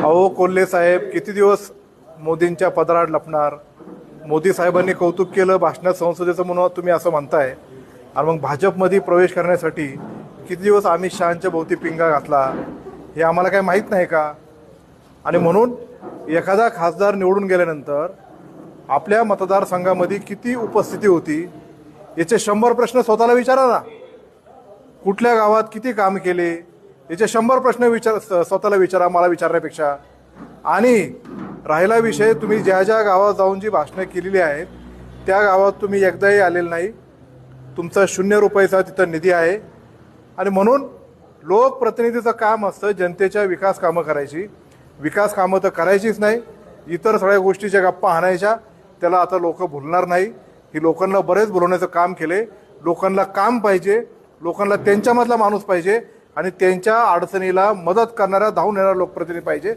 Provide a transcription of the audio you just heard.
अहो कोल्हे साहेब किती दिवस मोदींच्या पदरात लपणार. मोदी साहेबांनी कौतुक केलं भाषणात संसदेचं म्हणून तुम्ही असं म्हणताय, आणि मग भाजपमध्ये प्रवेश करण्यासाठी किती दिवस अमित शहांच्या भोवती पिंगा घातला हे आम्हाला काय माहीत नाही का. आणि म्हणून एखादा खासदार निवडून गेल्यानंतर आपल्या मतदारसंघामध्ये किती उपस्थिती होती याचे 100 प्रश्न स्वतःला विचारा ना. कुठल्या गावात किती काम केले याचे 100 प्रश्न स्वतःला विचारा, मला विचारण्यापेक्षा. आणि राहिला विषय, तुम्ही ज्या ज्या गावात जाऊन जी भाषणं केलेली आहेत त्या गावात तुम्ही एकदाही आलेलं नाही. तुमचा 0 रुपयाचा तिथं निधी आहे. आणि म्हणून लोकप्रतिनिधीचं काम असतं जनतेच्या विकास कामं करायची. विकास कामं तर करायचीच नाही, इतर सगळ्या गोष्टीच्या गप्पा हाणायच्या. त्याला आता लोक भुलणार नाही की लोकांना बरेच बोलवण्याचं काम केले. लोकांना काम पाहिजे, लोकांना त्यांच्यामधला माणूस पाहिजे आणि त्यांच्या अडचणीला मदत करणारा धावून येणारा लोकप्रतिनिधी पाहिजे.